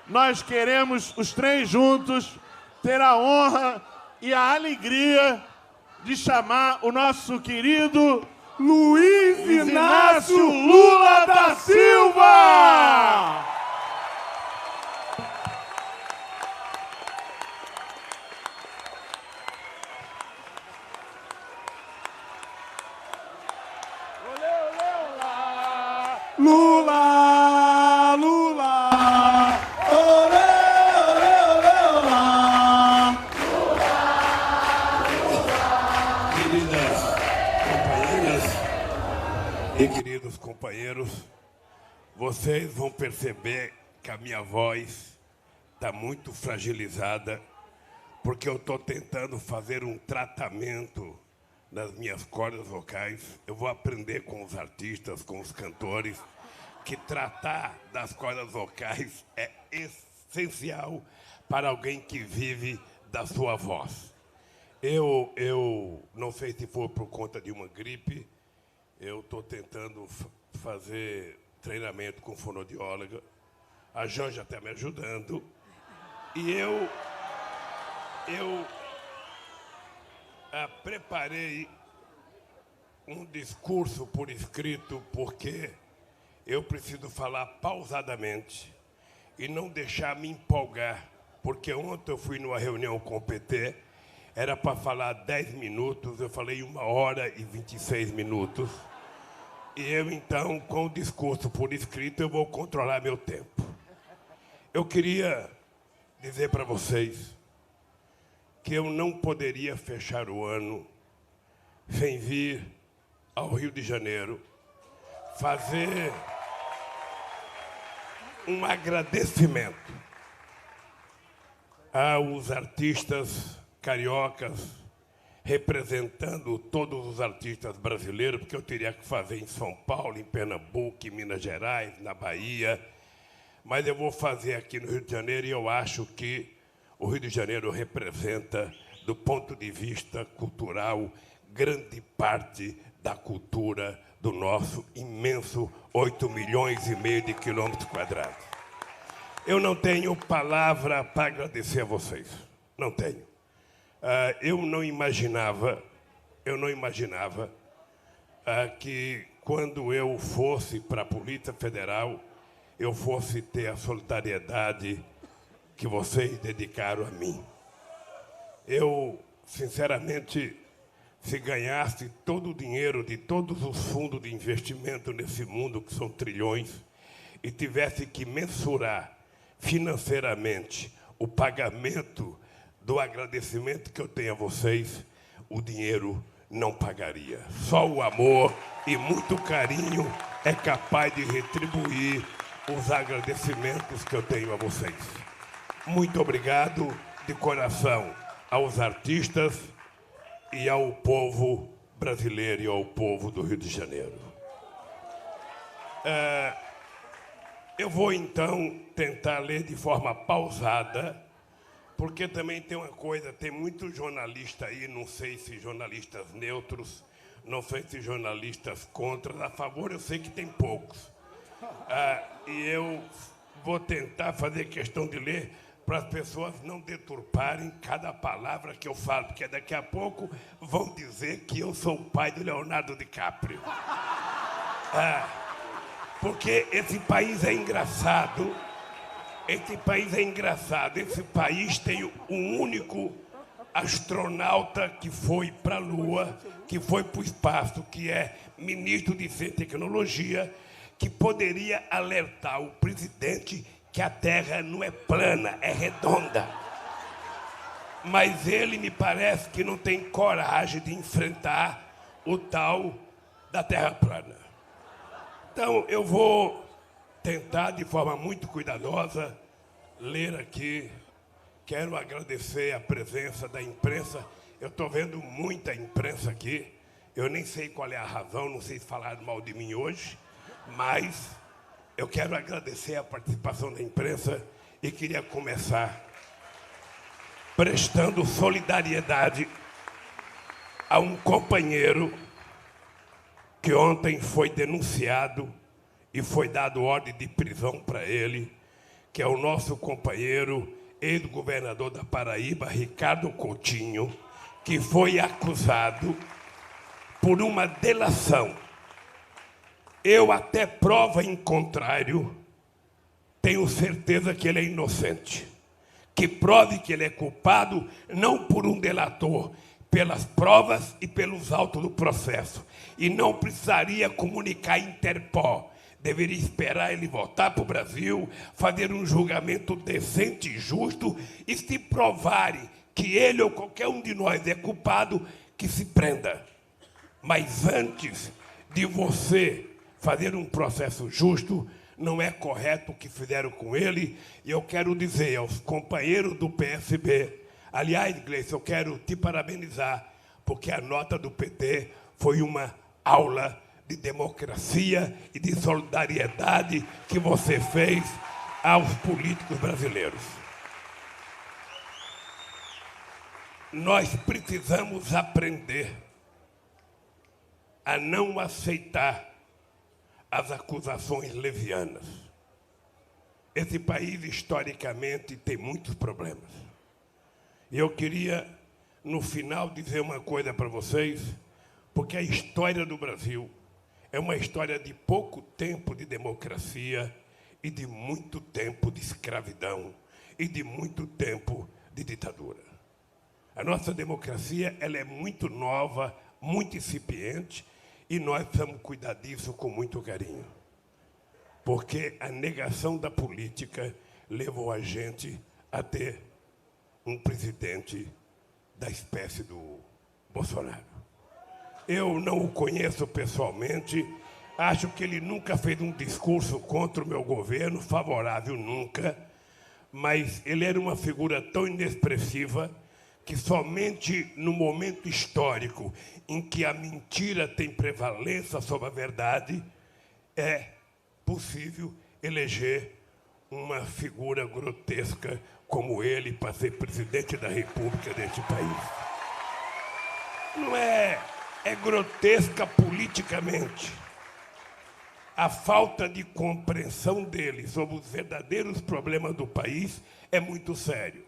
nós queremos, os três juntos, ter a honra e a alegria de chamar o nosso querido Luiz Inácio Lula da Silva! Lula, Lula, olê, olê, olê, olá. Queridas companheiras e queridos companheiros, vocês vão perceber que a minha voz está muito fragilizada, porque eu estou tentando fazer um tratamento nas minhas cordas vocais. Eu vou aprender com os artistas, com os cantores, que tratar das cordas vocais é essencial para alguém que vive da sua voz. Eu não sei se for por conta de uma gripe, eu estou tentando fazer treinamento com fonoaudióloga, a Janja está me ajudando, e eu preparei um discurso por escrito, porque eu preciso falar pausadamente e não deixar me empolgar, porque ontem eu fui numa reunião com o PT, era para falar 10 minutos, eu falei 1h26. E eu, então, com o discurso por escrito, eu vou controlar meu tempo. Eu queria dizer para vocês que eu não poderia fechar o ano sem vir ao Rio de Janeiro fazer um agradecimento aos artistas cariocas, representando todos os artistas brasileiros, porque eu teria que fazer em São Paulo, em Pernambuco, em Minas Gerais, na Bahia, mas eu vou fazer aqui no Rio de Janeiro, e eu acho que o Rio de Janeiro representa, do ponto de vista cultural, grande parte da cultura do nosso imenso 8,5 milhões de quilômetros quadrados. Eu não tenho palavra para agradecer a vocês. Não tenho. Eu não imaginava que, quando eu fosse para a Polícia Federal, eu fosse ter a solidariedade que vocês dedicaram a mim. Eu, sinceramente, se ganhasse todo o dinheiro de todos os fundos de investimento nesse mundo, que são trilhões, e tivesse que mensurar financeiramente o pagamento do agradecimento que eu tenho a vocês, o dinheiro não pagaria. Só o amor e muito carinho é capaz de retribuir os agradecimentos que eu tenho a vocês. Muito obrigado de coração aos artistas e ao povo brasileiro e ao povo do Rio de Janeiro. Eu vou, então, tentar ler de forma pausada, porque também tem uma coisa, tem muito jornalista aí, não sei se jornalistas neutros, não sei se jornalistas contra, a favor eu sei que tem poucos. E eu vou tentar fazer questão de ler para as pessoas não deturparem cada palavra que eu falo, porque daqui a pouco vão dizer que eu sou o pai do Leonardo DiCaprio. Porque esse país é engraçado, esse país tem um único astronauta que foi para a Lua, que foi para o espaço, que é ministro de Ciência e Tecnologia, que poderia alertar o presidente que a Terra não é plana, é redonda. Mas ele, me parece que não tem coragem de enfrentar o tal da Terra plana. Então, eu vou tentar, de forma muito cuidadosa, ler aqui. Quero agradecer a presença da imprensa. Eu estou vendo muita imprensa aqui. Eu nem sei qual é a razão, não sei se falaram mal de mim hoje, mas eu quero agradecer a participação da imprensa e queria começar prestando solidariedade a um companheiro que ontem foi denunciado e foi dado ordem de prisão para ele, que é o nosso companheiro, ex-governador da Paraíba, Ricardo Coutinho, que foi acusado por uma delação. Eu, até prova em contrário, tenho certeza que ele é inocente. Que prove que ele é culpado, não por um delator, pelas provas e pelos autos do processo. E não precisaria comunicar à Interpol. Deveria esperar ele voltar para o Brasil, fazer um julgamento decente e justo, e se provarem que ele ou qualquer um de nós é culpado, que se prenda. Mas antes de você fazer um processo justo, não é correto o que fizeram com ele. E eu quero dizer aos companheiros do PSB, aliás, Gleice, eu quero te parabenizar, porque a nota do PT foi uma aula de democracia e de solidariedade que você fez aos políticos brasileiros. Nós precisamos aprender a não aceitar as acusações levianas. Esse país, historicamente, tem muitos problemas. E eu queria, no final, dizer uma coisa para vocês, porque a história do Brasil é uma história de pouco tempo de democracia e de muito tempo de escravidão e de muito tempo de ditadura. A nossa democracia ela é muito nova, muito incipiente, e nós precisamos cuidar disso com muito carinho. Porque a negação da política levou a gente a ter um presidente da espécie do Bolsonaro. Eu não o conheço pessoalmente, acho que ele nunca fez um discurso contra o meu governo, favorável nunca, mas ele era uma figura tão inexpressiva que somente no momento histórico em que a mentira tem prevalência sobre a verdade, é possível eleger uma figura grotesca como ele para ser presidente da República deste país. Não é grotesca politicamente. A falta de compreensão dele sobre os verdadeiros problemas do país é muito sério.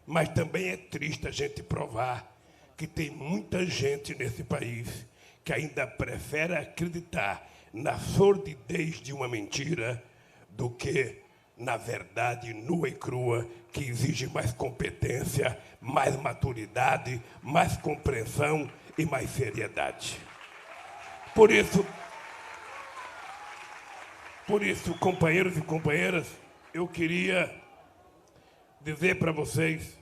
Mas também é triste a gente provar que tem muita gente nesse país que ainda prefere acreditar na sordidez de uma mentira do que na verdade nua e crua, que exige mais competência, mais maturidade, mais compreensão e mais seriedade. Por isso, companheiros e companheiras, eu queria dizer para vocês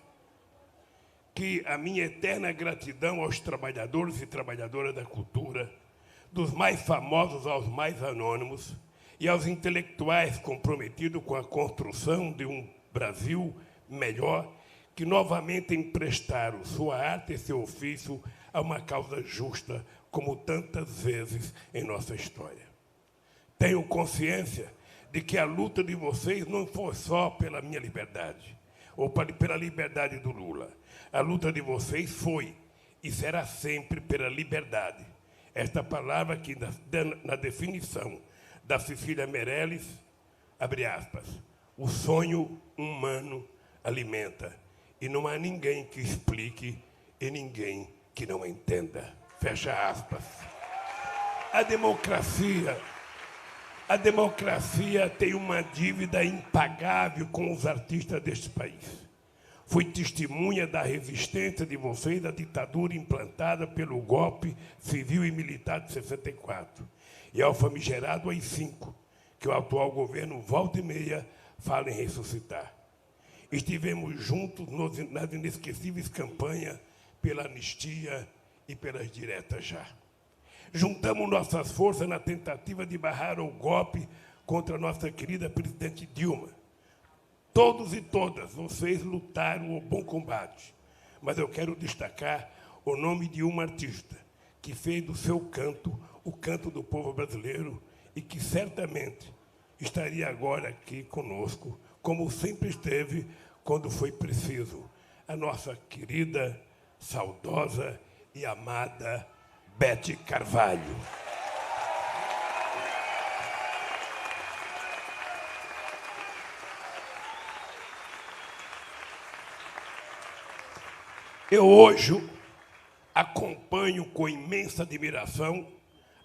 que a minha eterna gratidão aos trabalhadores e trabalhadoras da cultura, dos mais famosos aos mais anônimos, e aos intelectuais comprometidos com a construção de um Brasil melhor, que novamente emprestaram sua arte e seu ofício a uma causa justa, como tantas vezes em nossa história. Tenho consciência de que a luta de vocês não foi só pela minha liberdade, ou pela liberdade do Lula. A luta de vocês foi e será sempre pela liberdade. Esta palavra que na definição da Cecília Meirelles, abre aspas, o sonho humano alimenta, e não há ninguém que explique e ninguém que não entenda. Fecha aspas. A democracia tem uma dívida impagável com os artistas deste país. Fui testemunha da resistência de vocês à ditadura implantada pelo golpe civil e militar de 64 e ao famigerado AI-5, que o atual governo volta e meia fala em ressuscitar. Estivemos juntos nas inesquecíveis campanhas pela anistia e pelas diretas já. Juntamos nossas forças na tentativa de barrar o golpe contra a nossa querida presidente Dilma. Todos e todas vocês lutaram o bom combate, mas eu quero destacar o nome de uma artista que fez do seu canto o canto do povo brasileiro e que certamente estaria agora aqui conosco, como sempre esteve quando foi preciso, a nossa querida, saudosa e amada Bete Carvalho. Eu hoje acompanho com imensa admiração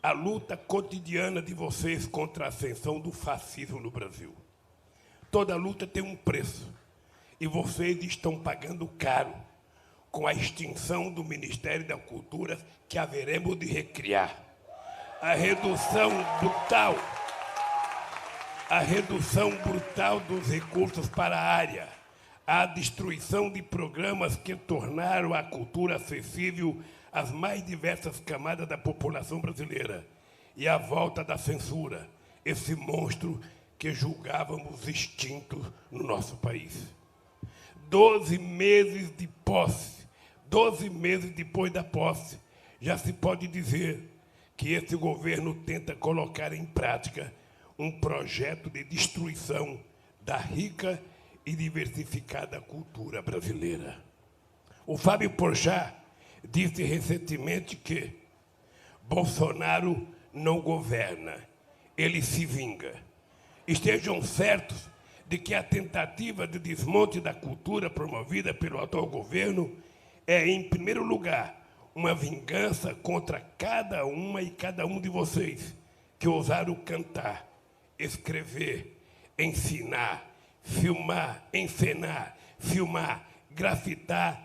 a luta cotidiana de vocês contra a ascensão do fascismo no Brasil. Toda luta tem um preço, e vocês estão pagando caro com a extinção do Ministério da Cultura, que haveremos de recriar. A redução brutal dos recursos para a área, a destruição de programas que tornaram a cultura acessível às mais diversas camadas da população brasileira e a volta da censura, esse monstro que julgávamos extinto no nosso país. 12 meses de posse, 12 meses depois da posse, já se pode dizer que esse governo tenta colocar em prática um projeto de destruição da rica e diversificada cultura brasileira. O Fábio Porchat disse recentemente que Bolsonaro não governa, ele se vinga. Estejam certos de que a tentativa de desmonte da cultura promovida pelo atual governo é, em primeiro lugar, uma vingança contra cada uma e cada um de vocês que ousaram cantar, escrever, ensinar, filmar, encenar, filmar, grafitar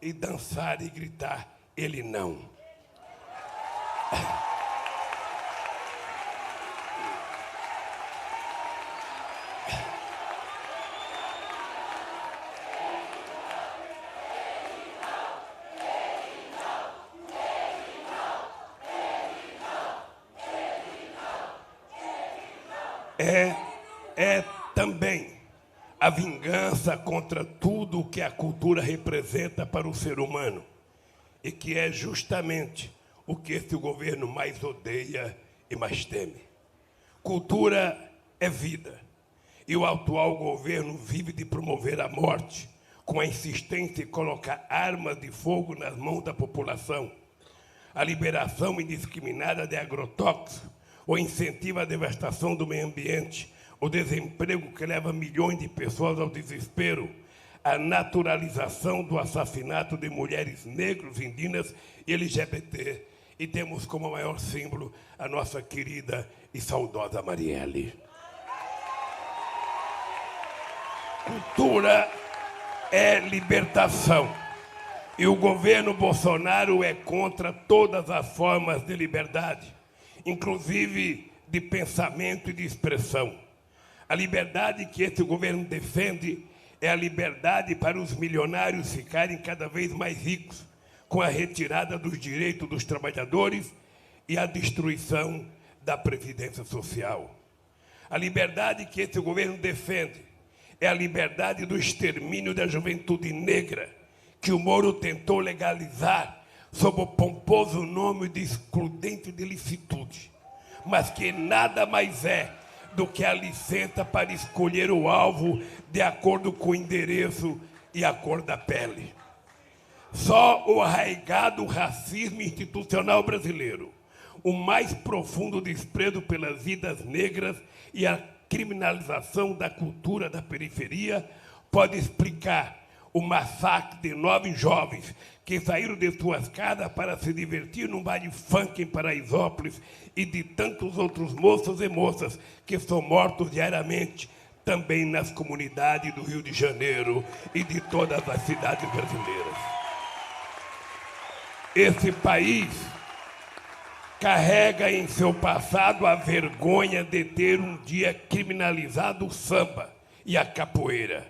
e dançar e gritar, ele não. É também a vingança contra tudo o que a cultura representa para o ser humano e que é justamente o que esse governo mais odeia e mais teme. Cultura é vida e o atual governo vive de promover a morte com a insistência em colocar armas de fogo nas mãos da população, a liberação indiscriminada de agrotóxicos, o incentivo à devastação do meio ambiente, o desemprego que leva milhões de pessoas ao desespero, a naturalização do assassinato de mulheres negros, indígenas e LGBT. E temos como maior símbolo a nossa querida e saudosa Marielle. Cultura é libertação. E o governo Bolsonaro é contra todas as formas de liberdade, inclusive de pensamento e de expressão. A liberdade que esse governo defende é a liberdade para os milionários ficarem cada vez mais ricos, com a retirada dos direitos dos trabalhadores e a destruição da Previdência Social. A liberdade que esse governo defende é a liberdade do extermínio da juventude negra, que o Moro tentou legalizar sob o pomposo nome de excludente de licitude, mas que nada mais é do que a licença para escolher o alvo de acordo com o endereço e a cor da pele. Só o arraigado racismo institucional brasileiro, o mais profundo desprezo pelas vidas negras e a criminalização da cultura da periferia pode explicar o massacre de 9 jovens que saíram de suas casas para se divertir num baile funk em Paraisópolis e de tantos outros moços e moças que são mortos diariamente também nas comunidades do Rio de Janeiro e de todas as cidades brasileiras. Esse país carrega em seu passado a vergonha de ter um dia criminalizado o samba e a capoeira,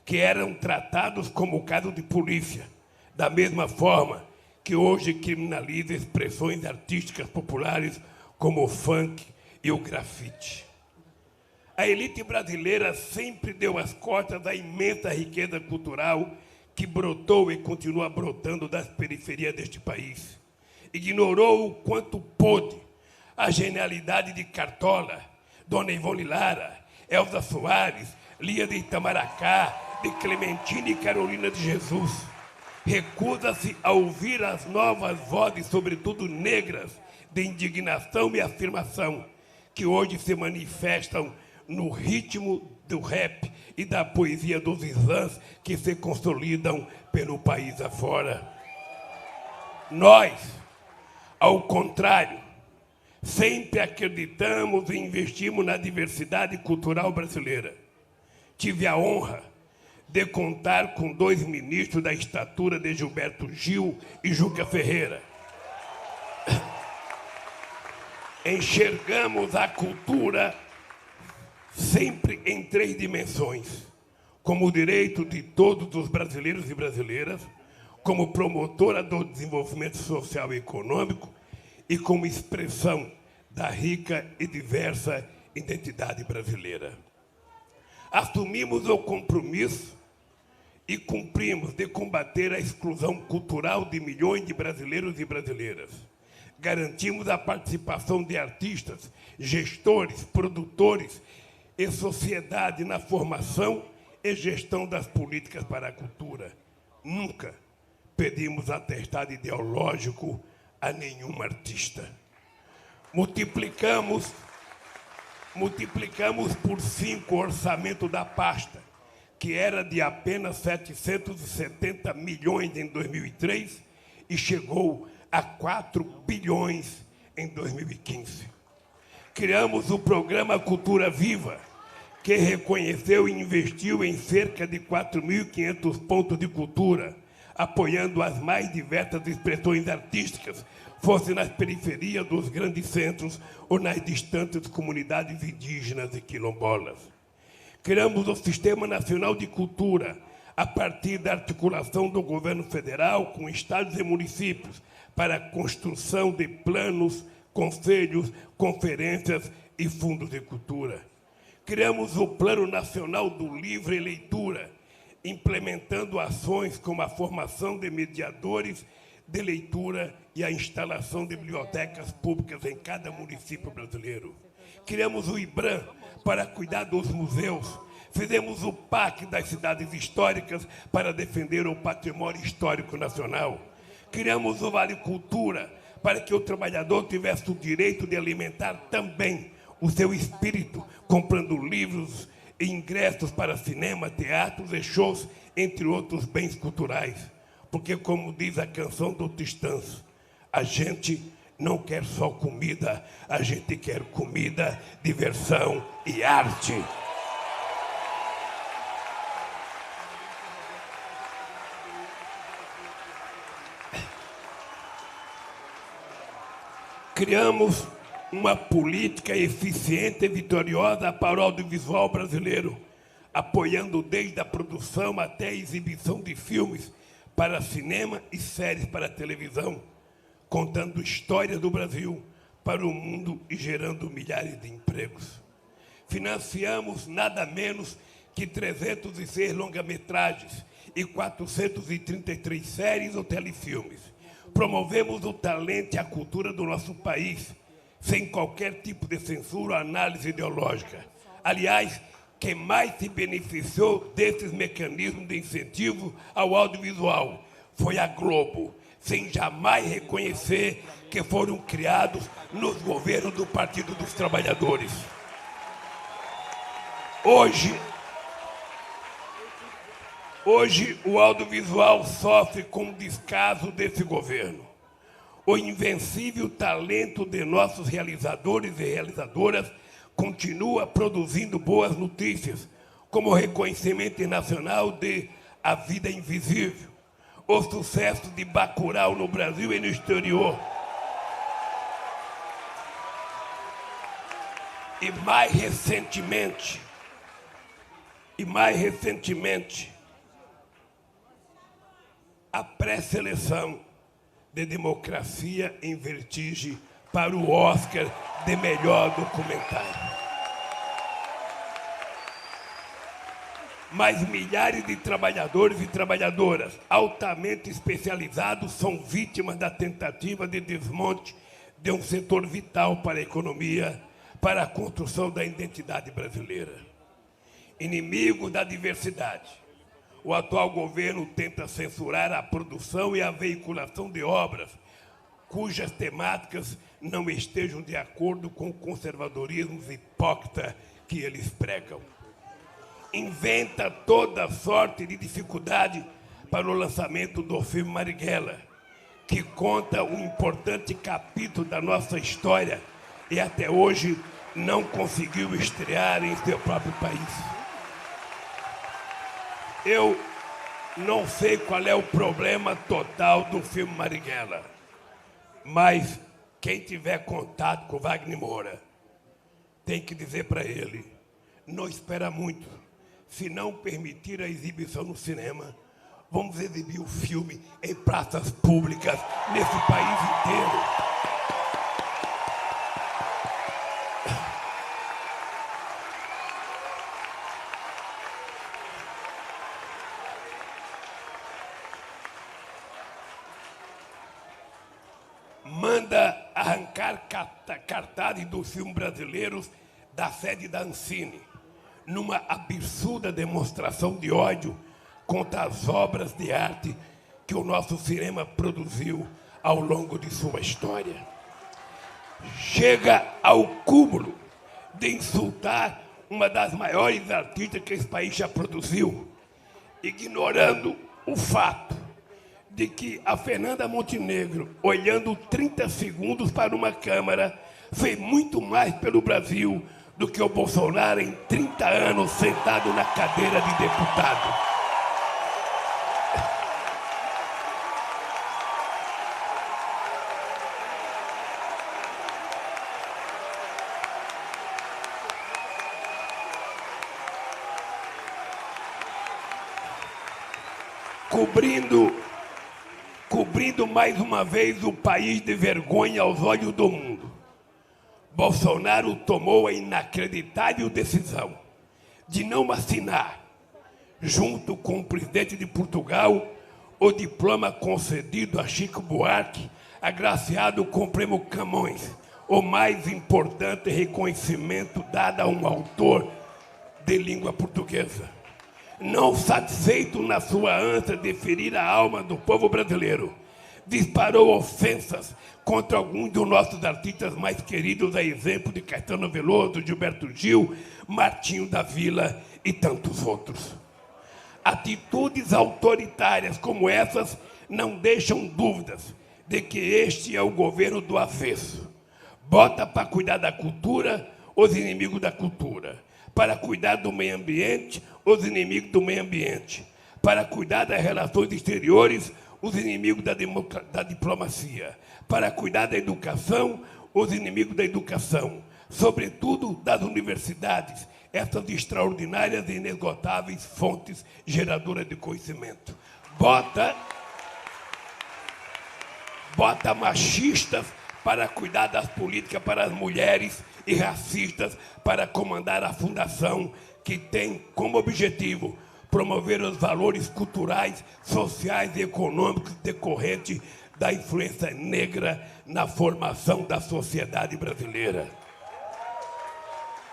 que eram tratados como caso de polícia, da mesma forma que hoje criminaliza expressões artísticas populares como o funk e o grafite. A elite brasileira sempre deu as costas à imensa riqueza cultural que brotou e continua brotando das periferias deste país. Ignorou o quanto pôde a genialidade de Cartola, Dona Ivone Lara, Elza Soares, Lia de Itamaracá, de Clementina e Carolina de Jesus. Recusa-se a ouvir as novas vozes, sobretudo negras, de indignação e afirmação, que hoje se manifestam no ritmo do rap e da poesia dos slams que se consolidam pelo país afora. Nós, ao contrário, sempre acreditamos e investimos na diversidade cultural brasileira. Tive a honra de contar com 2 ministros da estatura de Gilberto Gil e Juca Ferreira. Enxergamos a cultura sempre em 3 dimensões, como o direito de todos os brasileiros e brasileiras, como promotora do desenvolvimento social e econômico e como expressão da rica e diversa identidade brasileira. Assumimos o compromisso e cumprimos de combater a exclusão cultural de milhões de brasileiros e brasileiras. Garantimos a participação de artistas, gestores, produtores e sociedade na formação e gestão das políticas para a cultura. Nunca pedimos atestado ideológico a nenhum artista. Multiplicamos por 5 o orçamento da pasta, que era de apenas 770 milhões em 2003 e chegou a 4 bilhões em 2015. Criamos o programa Cultura Viva, que reconheceu e investiu em cerca de 4.500 pontos de cultura, apoiando as mais diversas expressões artísticas, fosse nas periferias dos grandes centros ou nas distantes comunidades indígenas e quilombolas. Criamos o Sistema Nacional de Cultura, a partir da articulação do governo federal com estados e municípios, para a construção de planos, conselhos, conferências e fundos de cultura. Criamos o Plano Nacional do Livro e Leitura, implementando ações como a formação de mediadores de leitura e a instalação de bibliotecas públicas em cada município brasileiro. Criamos o IBRAM para cuidar dos museus. Fizemos o PAC das cidades históricas para defender o patrimônio histórico nacional. Criamos o Vale Cultura para que o trabalhador tivesse o direito de alimentar também o seu espírito, comprando livros e ingressos para cinema, teatros e shows, entre outros bens culturais. Porque, como diz a canção do Tristãs, a gente não quer só comida, a gente quer comida, diversão e arte. Criamos uma política eficiente e vitoriosa para o audiovisual brasileiro, apoiando desde a produção até a exibição de filmes para cinema e séries para televisão, contando histórias do Brasil para o mundo e gerando milhares de empregos. Financiamos nada menos que 306 longa-metragens e 433 séries ou telefilmes. Promovemos o talento e a cultura do nosso país, sem qualquer tipo de censura ou análise ideológica. Aliás, quem mais se beneficiou desses mecanismos de incentivo ao audiovisual foi a Globo, sem jamais reconhecer que foram criados nos governos do Partido dos Trabalhadores. Hoje, o audiovisual sofre com o descaso desse governo. O invencível talento de nossos realizadores e realizadoras continua produzindo boas notícias, como o reconhecimento internacional de A Vida Invisível, o sucesso de Bacurau no Brasil e no exterior. E mais recentemente, a pré-seleção de Democracia em Vertigem para o Oscar de melhor documentário. Mas milhares de trabalhadores e trabalhadoras altamente especializados são vítimas da tentativa de desmonte de um setor vital para a economia, para a construção da identidade brasileira. Inimigo da diversidade, o atual governo tenta censurar a produção e a veiculação de obras cujas temáticas não estejam de acordo com o conservadorismo hipócrita que eles pregam. Inventa toda sorte de dificuldade para o lançamento do filme Marighella, que conta um importante capítulo da nossa história e até hoje não conseguiu estrear em seu próprio país. Eu não sei qual é o problema total do filme Marighella, mas quem tiver contato com Wagner Moura tem que dizer para ele, não espera muito. Se não permitir a exibição no cinema, vamos exibir o filme em praças públicas nesse país inteiro. Manda arrancar cartazes dos filmes brasileiros da sede da Ancine, numa absurda demonstração de ódio contra as obras de arte que o nosso cinema produziu ao longo de sua história. Chega ao cúmulo de insultar uma das maiores artistas que esse país já produziu, ignorando o fato de que a Fernanda Montenegro, olhando 30 segundos para uma câmera, fez muito mais pelo Brasil do que o Bolsonaro em 30 anos sentado na cadeira de deputado. Cobrindo mais uma vez o país de vergonha aos olhos do mundo, Bolsonaro tomou a inacreditável decisão de não assinar, junto com o presidente de Portugal, o diploma concedido a Chico Buarque, agraciado com o Prêmio Camões, o mais importante reconhecimento dado a um autor de língua portuguesa. Não satisfeito na sua ânsia de ferir a alma do povo brasileiro, disparou ofensas contra alguns dos nossos artistas mais queridos, a exemplo de Caetano Veloso, Gilberto Gil, Martinho da Vila e tantos outros. Atitudes autoritárias como essas não deixam dúvidas de que este é o governo do avesso. Bota para cuidar da cultura os inimigos da cultura, para cuidar do meio ambiente os inimigos do meio ambiente, para cuidar das relações exteriores os inimigos da diplomacia, para cuidar da educação os inimigos da educação, sobretudo das universidades, essas extraordinárias e inesgotáveis fontes geradoras de conhecimento. Bota machistas para cuidar das políticas para as mulheres e racistas para comandar a fundação que tem como objetivo promover os valores culturais, sociais e econômicos decorrentes da influência negra na formação da sociedade brasileira.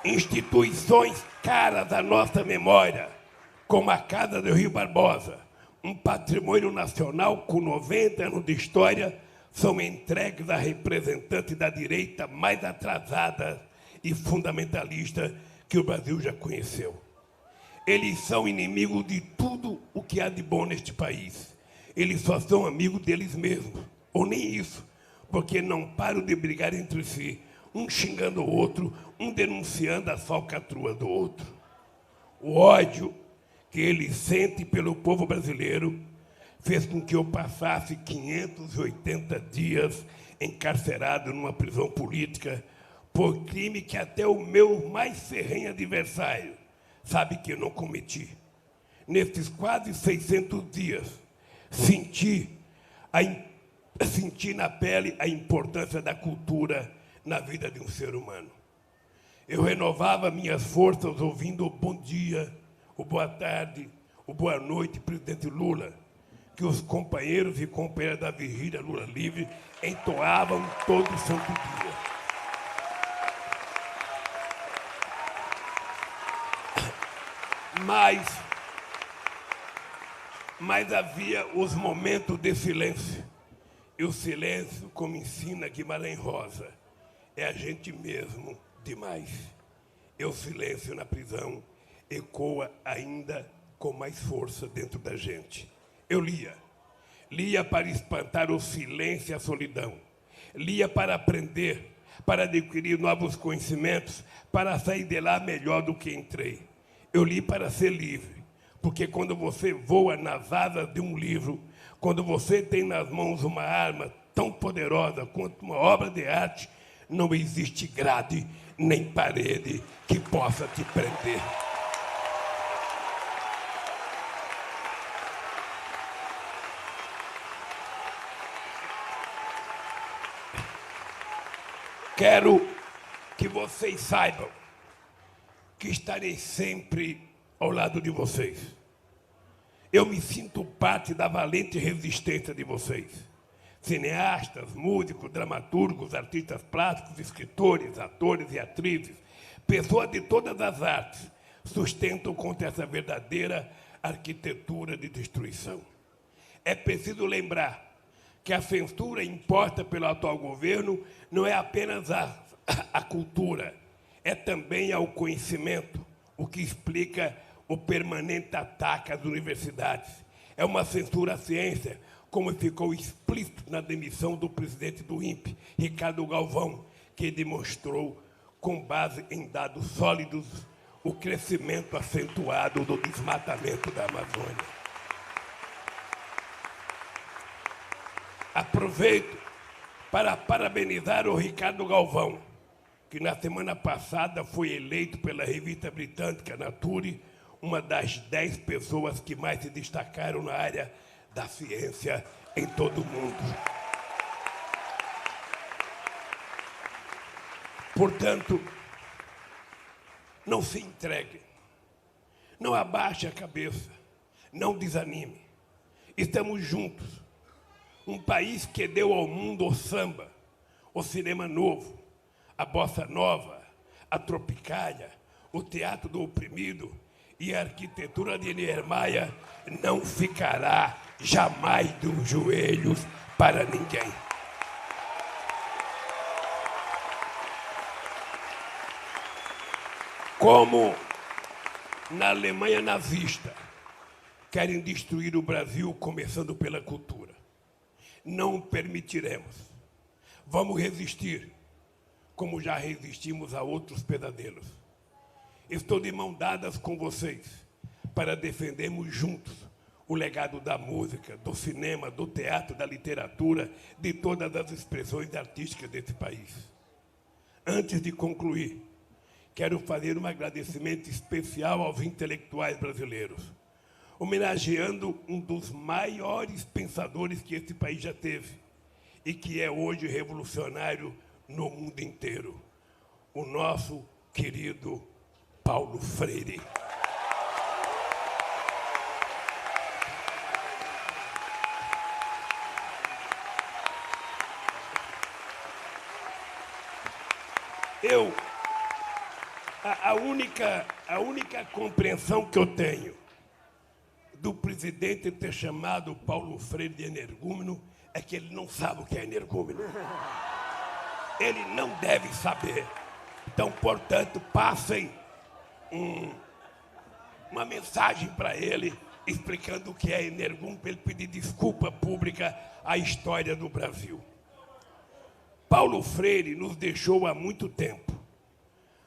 Instituições caras à nossa memória, como a Casa do Rio Barbosa, um patrimônio nacional com 90 anos de história, são entregues a representantes da direita mais atrasada e fundamentalista que o Brasil já conheceu. Eles são inimigos de tudo o que há de bom neste país. Eles só são amigos deles mesmos, ou nem isso, porque não param de brigar entre si, um xingando o outro, um denunciando as falcatruas do outro. O ódio que ele sente pelo povo brasileiro fez com que eu passasse 580 dias encarcerado numa prisão política por crime que até o meu mais ferrenho adversário sabe que eu não cometi. Nesses quase 600 dias, senti na pele a importância da cultura na vida de um ser humano. Eu renovava minhas forças ouvindo o bom dia, o boa tarde, o boa noite, presidente Lula, que os companheiros e companheiras da Vigília Lula Livre entoavam todo santo dia. Mas havia os momentos de silêncio. E o silêncio, como ensina Guimarães Rosa, é a gente mesmo demais. e o silêncio na prisão ecoa ainda com mais força dentro da gente. Eu lia para espantar o silêncio e a solidão. Lia para aprender, para adquirir novos conhecimentos, para sair de lá melhor do que entrei. Eu li para ser livre, porque quando você voa nas asas de um livro, quando você tem nas mãos uma arma tão poderosa quanto uma obra de arte, não existe grade nem parede que possa te prender. Quero que vocês saibam que estarei sempre ao lado de vocês. Eu me sinto parte da valente resistência de vocês. Cineastas, músicos, dramaturgos, artistas plásticos, escritores, atores e atrizes, pessoas de todas as artes, sustentam contra essa verdadeira arquitetura de destruição. É preciso lembrar que a censura imposta pelo atual governo não é apenas a cultura, é também ao conhecimento, o que explica o permanente ataque às universidades. É uma censura à ciência, como ficou explícito na demissão do presidente do INPE, Ricardo Galvão, que demonstrou, com base em dados sólidos, o crescimento acentuado do desmatamento da Amazônia. Aproveito para parabenizar o Ricardo Galvão, que na semana passada foi eleito pela revista britânica Nature uma das 10 pessoas que mais se destacaram na área da ciência em todo o mundo. Portanto, não se entregue, não abaixe a cabeça, não desanime. Estamos juntos. Um país que deu ao mundo o samba, o cinema novo, a bossa nova, a tropicália, o teatro do oprimido e a arquitetura de Niemeyer não ficará jamais dos joelhos para ninguém. Como na Alemanha nazista, querem destruir o Brasil começando pela cultura. Não permitiremos. Vamos resistir, como já resistimos a outros pesadelos. Estou de mãos dadas com vocês para defendermos juntos o legado da música, do cinema, do teatro, da literatura, de todas as expressões artísticas desse país. Antes de concluir, quero fazer um agradecimento especial aos intelectuais brasileiros, homenageando um dos maiores pensadores que esse país já teve e que é hoje revolucionário no mundo inteiro, o nosso querido Paulo Freire. A única compreensão que eu tenho do presidente ter chamado Paulo Freire de energúmeno é que ele não sabe o que é energúmeno. Ele não deve saber. Então, portanto, passem uma mensagem para ele, explicando o que é energúmeno, para ele pedir desculpa pública à história do Brasil. Paulo Freire nos deixou há muito tempo,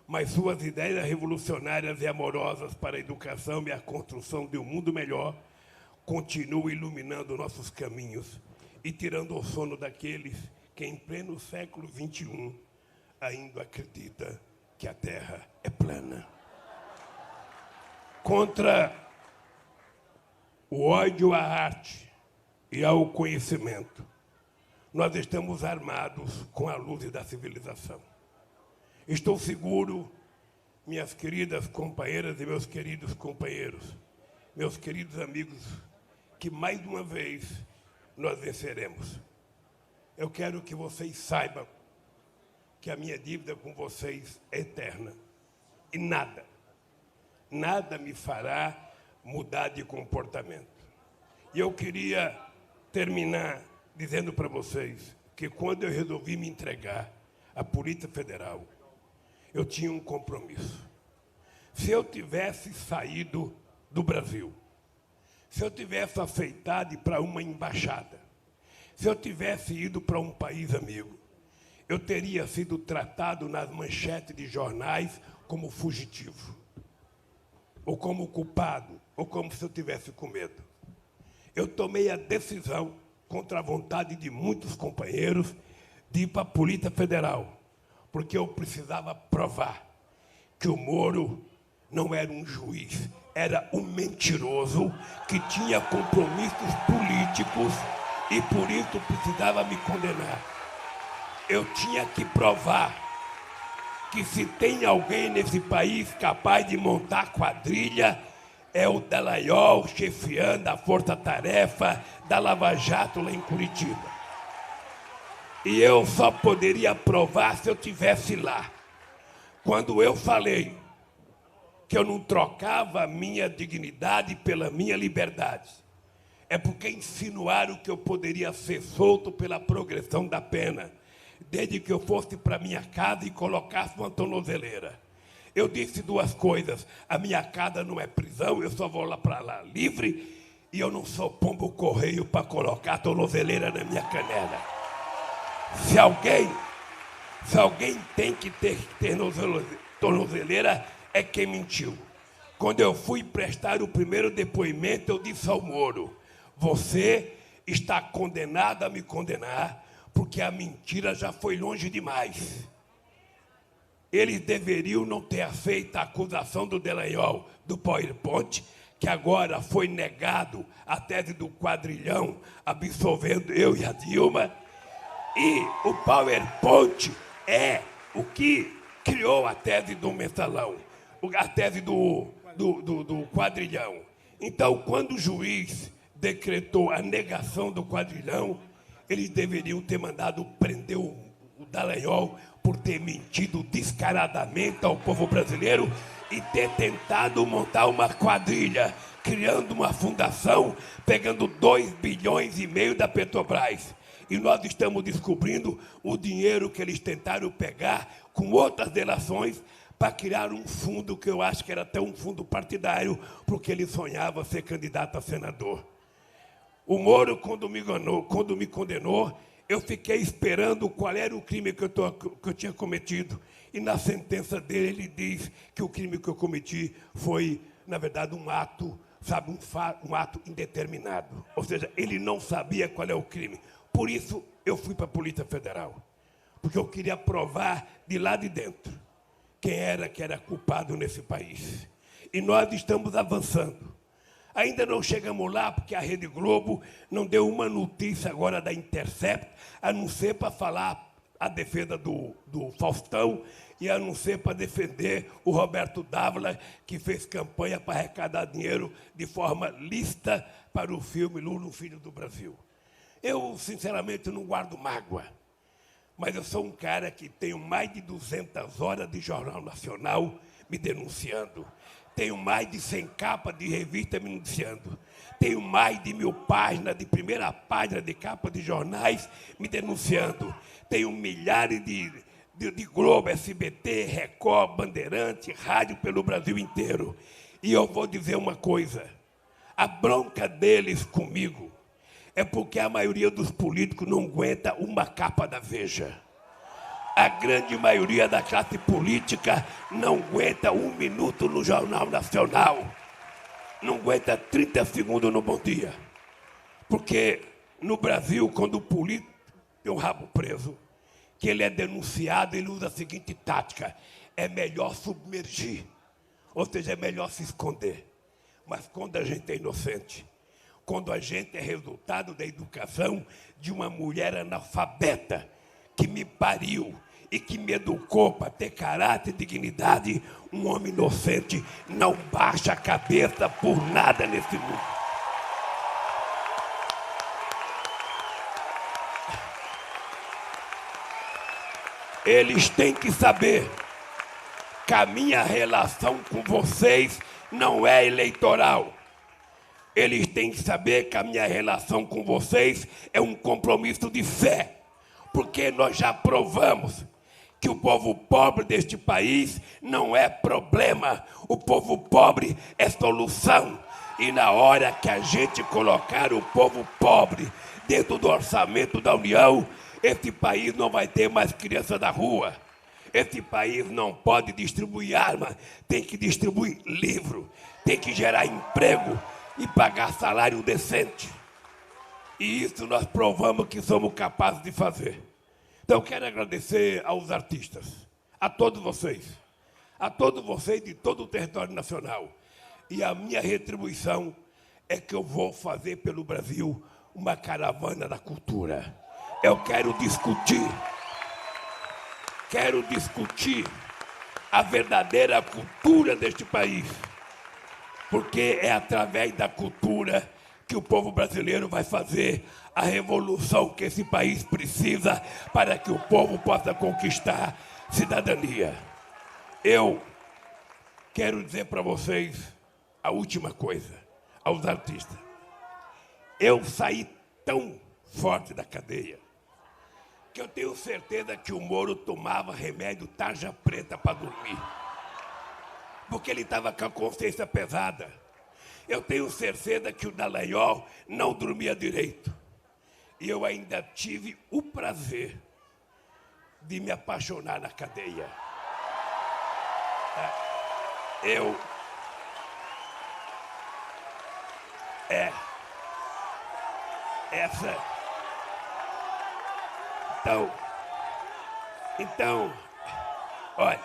mas suas ideias revolucionárias e amorosas para a educação e a construção de um mundo melhor continuam iluminando nossos caminhos e tirando o sono daqueles que, em pleno século XXI, ainda acredita que a Terra é plana. Contra o ódio à arte e ao conhecimento, nós estamos armados com a luz da civilização. Estou seguro, minhas queridas companheiras e meus queridos companheiros, meus queridos amigos, que mais uma vez nós venceremos. Eu quero que vocês saibam que a minha dívida com vocês é eterna. E nada me fará mudar de comportamento. E eu queria terminar dizendo para vocês que quando eu resolvi me entregar à Polícia Federal, eu tinha um compromisso. Se eu tivesse saído do Brasil, se eu tivesse aceitado ir para uma embaixada, se eu tivesse ido para um país amigo, eu teria sido tratado nas manchetes de jornais como fugitivo, ou como culpado, ou como se eu tivesse com medo. Eu tomei a decisão, contra a vontade de muitos companheiros, de ir para a Polícia Federal, porque eu precisava provar que o Moro não era um juiz, era um mentiroso que tinha compromissos políticos e por isso precisava me condenar. Eu tinha que provar que se tem alguém nesse país capaz de montar quadrilha, é o Dallagnol chefiando a força-tarefa da Lava Jato lá em Curitiba. E eu só poderia provar se eu estivesse lá. Quando eu falei que eu não trocava a minha dignidade pela minha liberdade, é porque insinuaram que eu poderia ser solto pela progressão da pena, desde que eu fosse para minha casa e colocasse uma tornozeleira. Eu disse duas coisas: a minha casa não é prisão, eu só vou lá para lá livre, e eu não sou pombo correio para colocar a tornozeleira na minha canela. Se alguém tem que ter tornozeleira, é quem mentiu. Quando eu fui prestar o primeiro depoimento, eu disse ao Moro: você está condenado a me condenar, porque a mentira já foi longe demais. Eles deveriam não ter aceito a acusação do Dallagnol do PowerPoint, que agora foi negado a tese do quadrilhão, absolvendo eu e a Dilma. E o PowerPoint é o que criou a tese do mensalão, a tese do quadrilhão. Então, quando o juiz decretou a negação do quadrilhão, eles deveriam ter mandado prender o Dallagnol por ter mentido descaradamente ao povo brasileiro e ter tentado montar uma quadrilha, criando uma fundação, pegando 2,5 bilhões da Petrobras. E nós estamos descobrindo o dinheiro que eles tentaram pegar com outras delações para criar um fundo que eu acho que era até um fundo partidário, porque ele sonhava ser candidato a senador. O Moro, quando me condenou, eu fiquei esperando qual era o crime que eu tinha cometido. E na sentença dele, ele diz que o crime que eu cometi foi, na verdade, um ato, sabe, um ato indeterminado. Ou seja, ele não sabia qual é o crime. Por isso, eu fui para a Polícia Federal, porque eu queria provar de lá de dentro quem era que era culpado nesse país. E nós estamos avançando. Ainda não chegamos lá, porque a Rede Globo não deu uma notícia agora da Intercept, a não ser para falar a defesa do Faustão e a não ser para defender o Roberto Dávila, que fez campanha para arrecadar dinheiro de forma lícita para o filme Lula, o Filho do Brasil. Eu, sinceramente, não guardo mágoa, mas eu sou um cara que tenho mais de 200 horas de Jornal Nacional me denunciando. Tenho mais de 100 capas de revista me denunciando. Tenho mais de 1000 páginas de primeira página de capa de jornais me denunciando. Tenho milhares de Globo, SBT, Record, Bandeirante, rádio pelo Brasil inteiro. E eu vou dizer uma coisa: a bronca deles comigo é porque a maioria dos políticos não aguenta uma capa da Veja. A grande maioria da classe política não aguenta 1 minuto no Jornal Nacional. Não aguenta 30 segundos no Bom Dia. Porque no Brasil, quando o político tem o rabo preso, que ele é denunciado, ele usa a seguinte tática: é melhor submergir. Ou seja, é melhor se esconder. Mas quando a gente é inocente, quando a gente é resultado da educação de uma mulher analfabeta que me pariu e que me educou para ter caráter e dignidade, um homem inocente não baixa a cabeça por nada nesse mundo. Eles têm que saber que a minha relação com vocês não é eleitoral. Eles têm que saber que a minha relação com vocês é um compromisso de fé, porque nós já provamos que o povo pobre deste país não é problema. O povo pobre é solução. E na hora que a gente colocar o povo pobre dentro do orçamento da União, esse país não vai ter mais criança da rua. Esse país não pode distribuir arma, tem que distribuir livro, tem que gerar emprego e pagar salário decente. E isso nós provamos que somos capazes de fazer. Então, quero agradecer aos artistas, a todos vocês de todo o território nacional. E a minha retribuição é que eu vou fazer pelo Brasil uma caravana da cultura. Eu quero discutir a verdadeira cultura deste país, porque é através da cultura que o povo brasileiro vai fazer a revolução que esse país precisa para que o povo possa conquistar cidadania. Eu quero dizer para vocês a última coisa, aos artistas. Eu saí tão forte da cadeia que eu tenho certeza que o Moro tomava remédio tarja preta para dormir, porque ele estava com a consciência pesada. Eu tenho certeza que o Dallagnol não dormia direito. E eu ainda tive o prazer de me apaixonar na cadeia. Então, olha,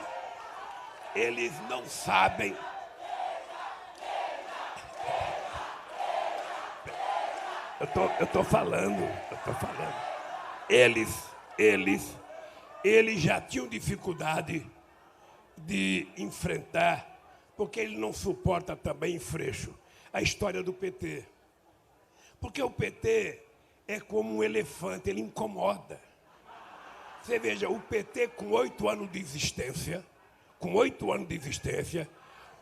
eles não sabem. Eu tô falando. Eles já tinham dificuldade de enfrentar, porque ele não suporta também, Freixo, a história do PT. Porque o PT é como um elefante, ele incomoda. Você veja, o PT com 8 anos de existência,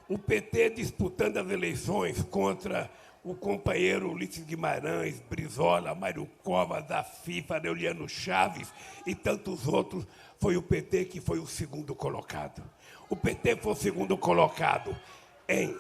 o PT disputando as eleições contra o companheiro Ulisses Guimarães, Brizola, Mário Covas, da FIFA, Aureliano Chaves e tantos outros, foi o PT que foi o segundo colocado. O PT foi o segundo colocado em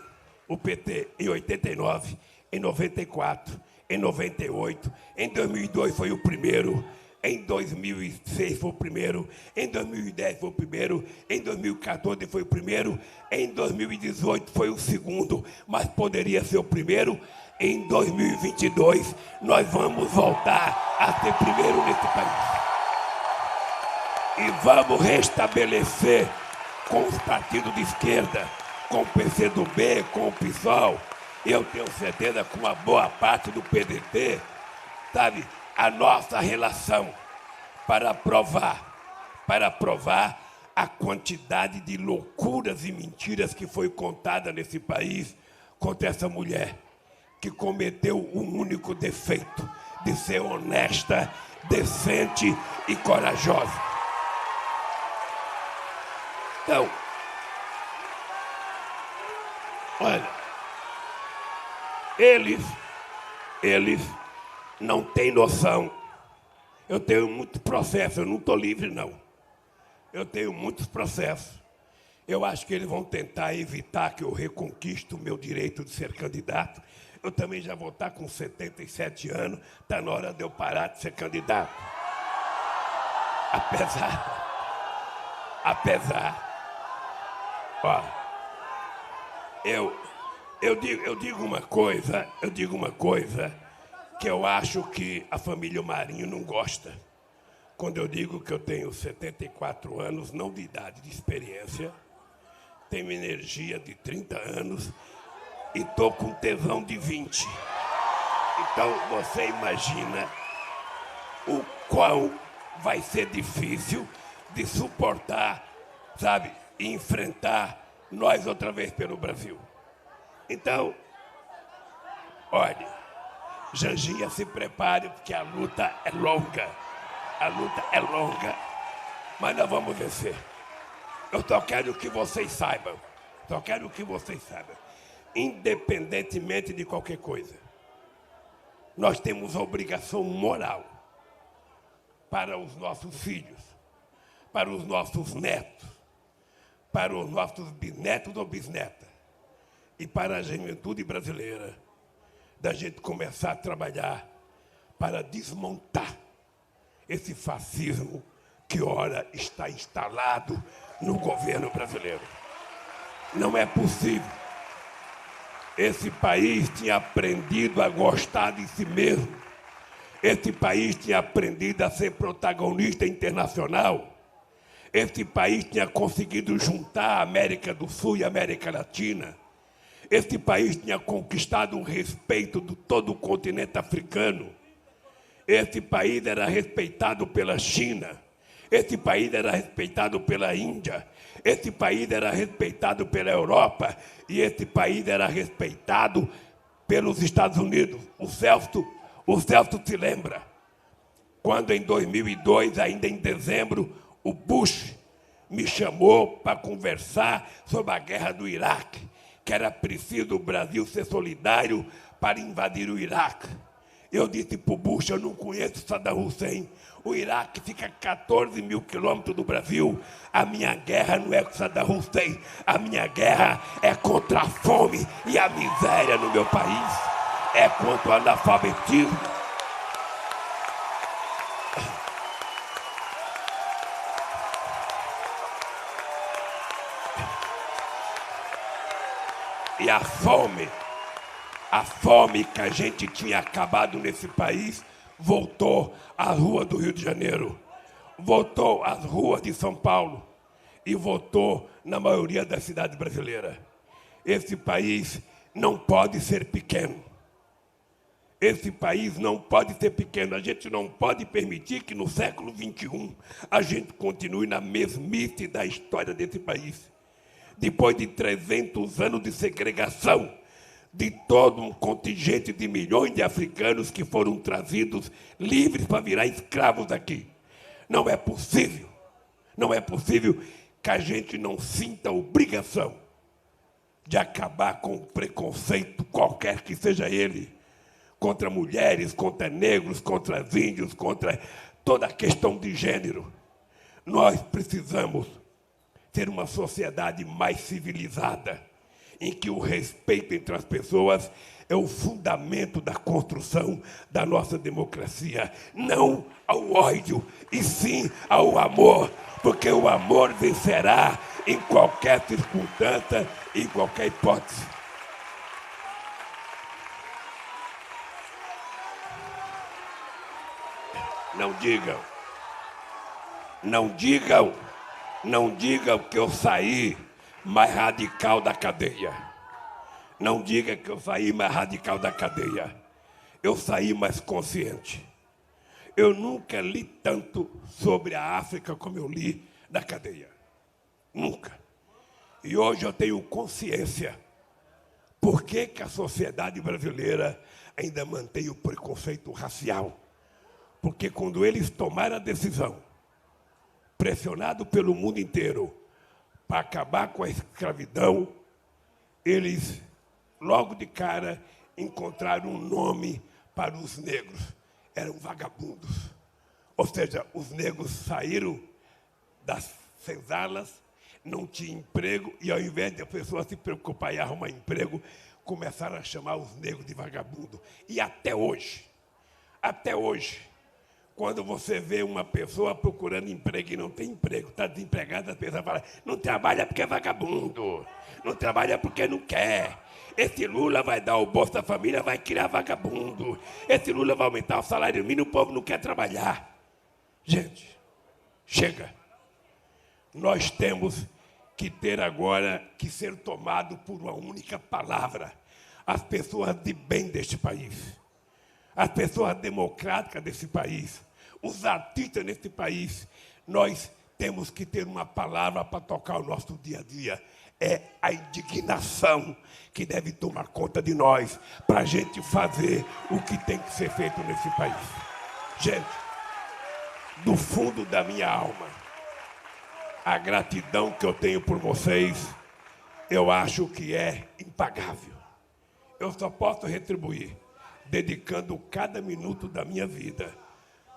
89, em 94, em 98, em 2002 foi o primeiro, em 2006 foi o primeiro, em 2010 foi o primeiro, em 2014 foi o primeiro, em 2018 foi o segundo, mas poderia ser o primeiro. Em 2022 nós vamos voltar a ser primeiro nesse país. E vamos restabelecer com os partidos de esquerda, com o PCdoB, com o PSOL, eu tenho certeza com uma boa parte do PDT, sabe, a nossa relação para provar a quantidade de loucuras e mentiras que foi contada nesse país contra essa mulher que cometeu um único defeito, de ser honesta, decente e corajosa. Então, olha, eles não têm noção. Eu tenho muito processo, eu não estou livre, não. Eu tenho muitos processos. Eu acho que eles vão tentar evitar que eu reconquiste o meu direito de ser candidato. Eu também já vou estar com 77 anos, está na hora de eu parar de ser candidato. Ó, eu digo uma coisa que eu acho que a família Marinho não gosta. Quando eu digo que eu tenho 74 anos, não de idade, de experiência, tenho energia de 30 anos e estou com tesão de 20. Então, você imagina o quão vai ser difícil de suportar, sabe, e enfrentar nós outra vez pelo Brasil. Então, olha, Janjinha, se prepare, porque a luta é longa. Mas nós vamos vencer. Eu só quero que vocês saibam. Independentemente de qualquer coisa, nós temos a obrigação moral para os nossos filhos, para os nossos netos, para os nossos bisnetos ou bisnetas, e para a juventude brasileira, da gente começar a trabalhar para desmontar esse fascismo que ora está instalado no governo brasileiro. Não é possível. Esse país tinha aprendido a gostar de si mesmo. Esse país tinha aprendido a ser protagonista internacional. Esse país tinha conseguido juntar a América do Sul e a América Latina. Esse país tinha conquistado o respeito de todo o continente africano. Esse país era respeitado pela China. Esse país era respeitado pela Índia. Esse país era respeitado pela Europa. E esse país era respeitado pelos Estados Unidos. O Celso se lembra, quando em 2002, ainda em dezembro, o Bush me chamou para conversar sobre a guerra do Iraque, que era preciso o Brasil ser solidário para invadir o Iraque. Eu disse para o Bush, eu não conheço Saddam Hussein. O Iraque fica a 14 mil quilômetros do Brasil. A minha guerra não é com Saddam Hussein. A minha guerra é contra a fome e a miséria no meu país. É contra o analfabetismo. E a fome que a gente tinha acabado nesse país, voltou às ruas do Rio de Janeiro, voltou às ruas de São Paulo e voltou na maioria das cidades brasileiras. Esse país não pode ser pequeno. Esse país não pode ser pequeno. A gente não pode permitir que no século XXI a gente continue na mesmice da história desse país. Depois de 300 anos de segregação, de todo um contingente de milhões de africanos que foram trazidos livres para virar escravos aqui. Não é possível que a gente não sinta a obrigação de acabar com o preconceito, qualquer que seja ele, contra mulheres, contra negros, contra índios, contra toda a questão de gênero. Nós precisamos ter uma sociedade mais civilizada, em que o respeito entre as pessoas é o fundamento da construção da nossa democracia. Não ao ódio, e sim ao amor, porque o amor vencerá em qualquer circunstância, em qualquer hipótese. Não digam que eu saí mais radical da cadeia. Não diga que eu saí mais radical da cadeia. Eu saí mais consciente. Eu nunca li tanto sobre a África como eu li da cadeia. Nunca. E hoje eu tenho consciência por que a sociedade brasileira ainda mantém o preconceito racial. Porque quando eles tomaram a decisão, pressionado pelo mundo inteiro, para acabar com a escravidão, eles, logo de cara, encontraram um nome para os negros. Eram vagabundos. Ou seja, os negros saíram das senzalas, não tinham emprego, e ao invés de a pessoa se preocupar em arrumar emprego, começaram a chamar os negros de vagabundo. E até hoje, quando você vê uma pessoa procurando emprego e não tem emprego, está desempregada, a pessoa fala, não trabalha porque é vagabundo, não trabalha porque não quer. Esse Lula vai dar o Bolsa Família, vai criar vagabundo. Esse Lula vai aumentar o salário mínimo, o povo não quer trabalhar. Gente, chega. Nós temos que ter agora que ser tomado por uma única palavra. As pessoas de bem deste país, as pessoas democráticas desse país, os artistas nesse país, nós temos que ter uma palavra para tocar o nosso dia a dia. É a indignação que deve tomar conta de nós para a gente fazer o que tem que ser feito nesse país. Gente, do fundo da minha alma, a gratidão que eu tenho por vocês, eu acho que é impagável. Eu só posso retribuir dedicando cada minuto da minha vida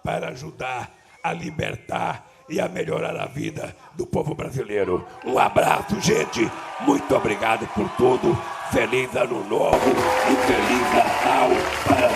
para ajudar a libertar e a melhorar a vida do povo brasileiro. Um abraço, gente. Muito obrigado por tudo. Feliz Ano Novo e Feliz Natal para